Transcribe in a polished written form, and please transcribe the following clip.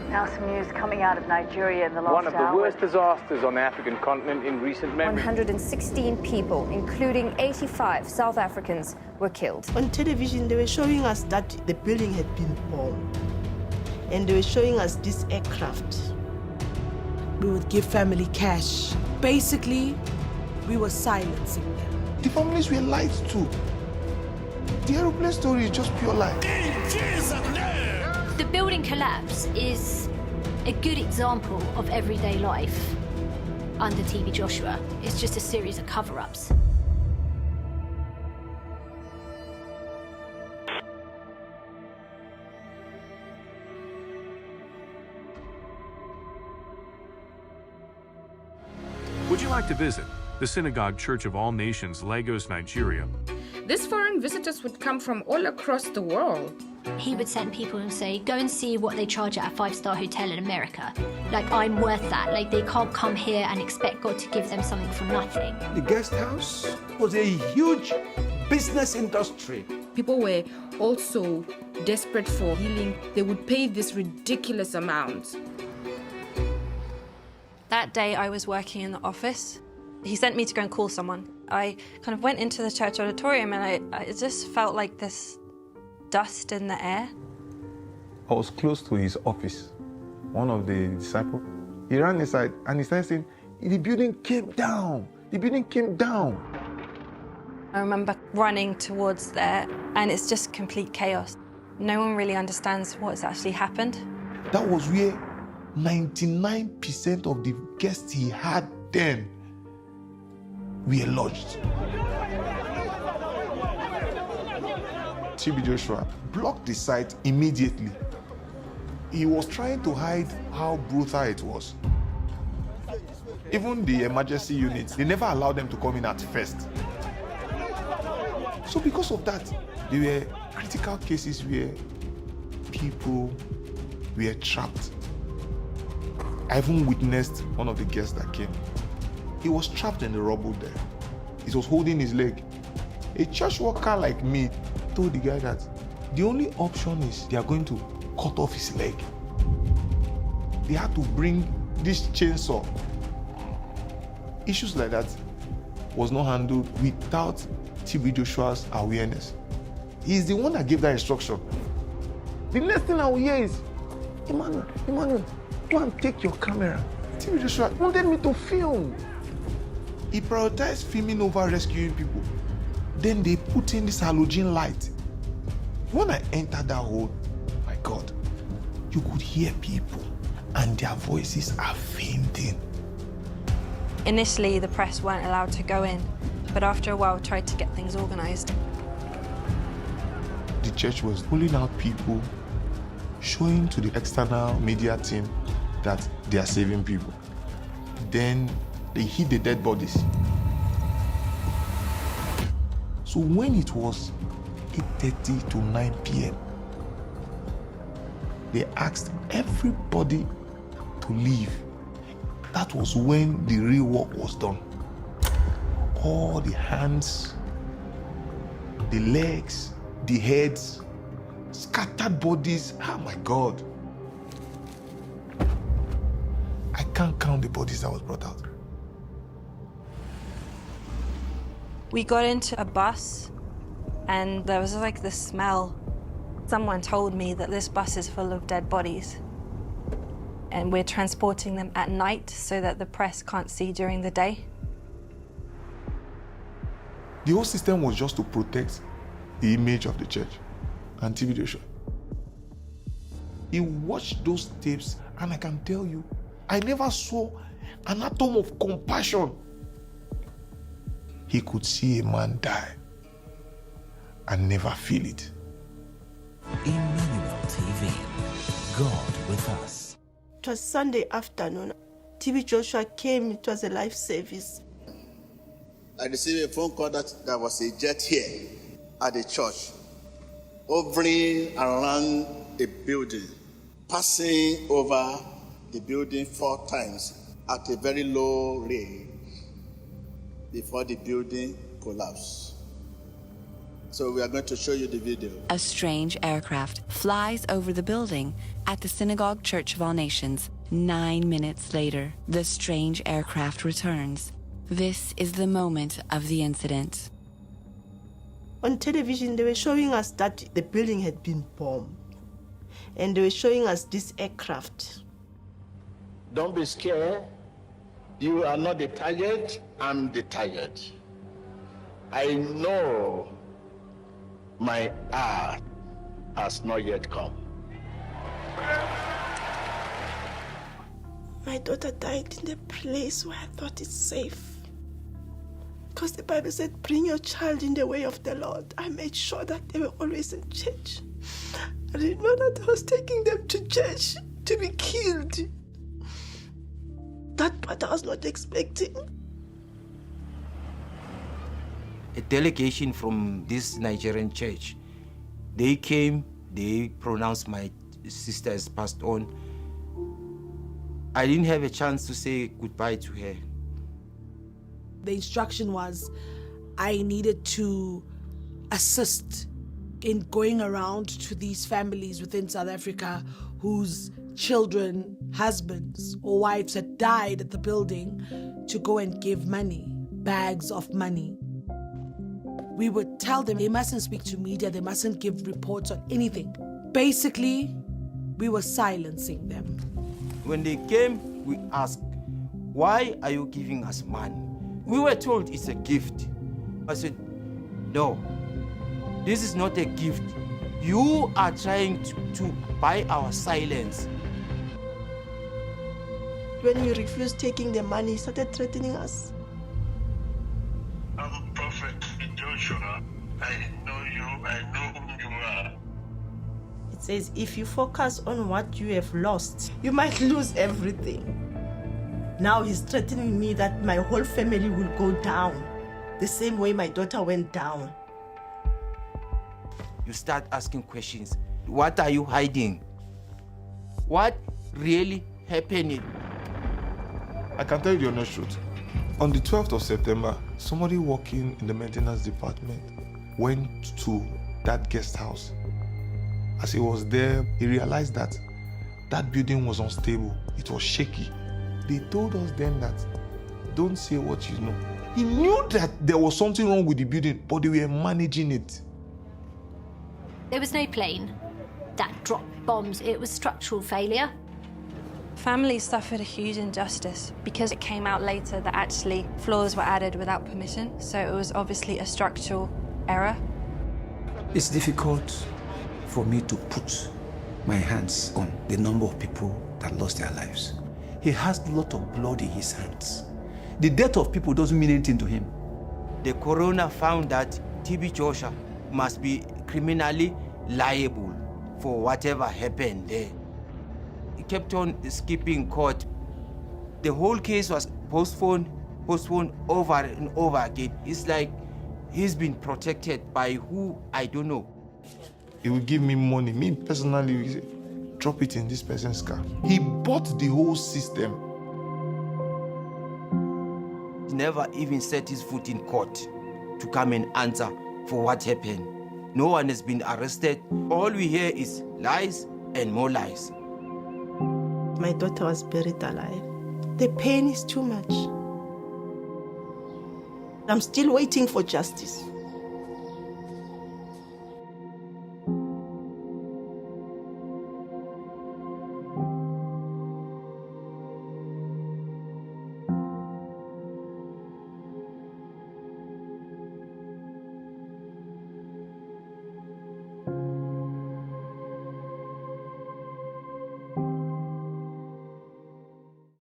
Now some news coming out of Nigeria in the last hour. One of the worst disasters on the African continent in recent memory. 116 people, including 85 South Africans, were killed. On television, they were showing us that the building had been bombed. And they were showing us this aircraft. We would give family cash. Basically, we were silencing them. The families were lied to. The aeroplane story is just pure lie. In Jesus' name! The building collapse is a good example of everyday life under TB Joshua. It's just a series of cover-ups. Would you like to visit the Synagogue Church of All Nations, Lagos, Nigeria? These foreign visitors would come from all across the world. He would send people and say, go and see what they charge at a five-star hotel in America. Like, I'm worth that. Like, they can't come here and expect God to give them something for nothing. The guest house was a huge business industry. People were also desperate for healing. They would pay this ridiculous amount. That day I was working in the office. He sent me to go and call someone. I kind of went into the church auditorium and I just felt like this dust in the air. I was close to his office. One of the disciples, he ran inside and he started saying, the building came down. The building came down. I remember running towards there and it's just complete chaos. No one really understands what's actually happened. That was where 99% of the guests he had then were lodged. TB Joshua blocked the site immediately. He was trying to hide how brutal it was. Even the emergency units, they never allowed them to come in at first. So because of that, there were critical cases where people were trapped. I even witnessed one of the guests that came. He was trapped in the rubble there. He was holding his leg. A church worker like me told the guy that the only option is they are going to cut off his leg. They had to bring this chainsaw. Issues like that was not handled without TB Joshua's awareness. He's the one that gave that instruction. The next thing I will hear is, Emmanuel, go and take your camera. TB Joshua wanted me to film. He prioritized filming over rescuing people. Then they put in this halogen light. When I entered that hole, my God, you could hear people and their voices are fainting. Initially, the press weren't allowed to go in, but after a while tried to get things organized. The church was pulling out people, showing to the external media team that they are saving people. Then they hid the dead bodies. So when it was 8:30 to 9 p.m., they asked everybody to leave. That was when the real work was done. All the hands, the legs, the heads, scattered bodies. Oh my God. I can't count the bodies that was brought out. We got into a bus and there was like this smell. Someone told me that this bus is full of dead bodies and we're transporting them at night so that the press can't see during the day. The whole system was just to protect the image of the church and TB Joshua. He watched those tapes and I can tell you, I never saw an atom of compassion. He could see a man die and never feel it. Emmanuel TV, God with us. It was Sunday afternoon. TB Joshua came, it was a life service. I received a phone call that there was a jet here at the church, hovering around a building, passing over the building 4 times at a very low rate before the building collapsed. So we are going to show you the video. A strange aircraft flies over the building At the Synagogue Church of All Nations, 9 minutes later, the strange aircraft returns. This is the moment of the incident. On television, they were showing us that the building had been bombed. And they were showing us this aircraft. Don't be scared. You are not the target, I'm the target. I know my hour has not yet come. My daughter died in the place where I thought it's safe. Because the Bible said, bring your child in the way of the Lord. I made sure that they were always in church. I didn't know that I was taking them to church to be killed. That part I was not expecting. A delegation from this Nigerian church, they came, they pronounced my sister as passed on. I didn't have a chance to say goodbye to her. The instruction was I needed to assist in going around to these families within South Africa whose children, husbands, or wives had died at the building to go and give money, bags of money. We would tell them they mustn't speak to media, they mustn't give reports on anything. Basically, we were silencing them. When they came, we asked, why are you giving us money? We were told it's a gift. I said, no, this is not a gift. You are trying to buy our silence. When you refused taking the money, he started threatening us. I'm Prophet Joshua. I know you, I know who you are. It says, if you focus on what you have lost, you might lose everything. Now he's threatening me that my whole family will go down, the same way my daughter went down. You start asking questions. What are you hiding? What really happened? I can tell you the honest truth. On the 12th of September, somebody working in the maintenance department went to that guest house. As he was there, he realized that that building was unstable. It was shaky. They told us then that, don't say what you know. He knew that there was something wrong with the building, but they were managing it. There was no plane that dropped bombs. It was structural failure. Families suffered a huge injustice because it came out later that actually floors were added without permission, so it was obviously a structural error. It's difficult for me to put my hands on the number of people that lost their lives. He has a lot of blood in his hands. The death of people doesn't mean anything to him. The coroner found that TB Joshua must be criminally liable for whatever happened there. He kept on skipping court. The whole case was postponed over and over again. It's like he's been protected by who, I don't know. He would give me money. Me personally, he said, drop it in this person's car. He bought the whole system. He never even set his foot in court to come and answer for what happened. No one has been arrested. All we hear is lies and more lies. My daughter was buried alive. The pain is too much. I'm still waiting for justice.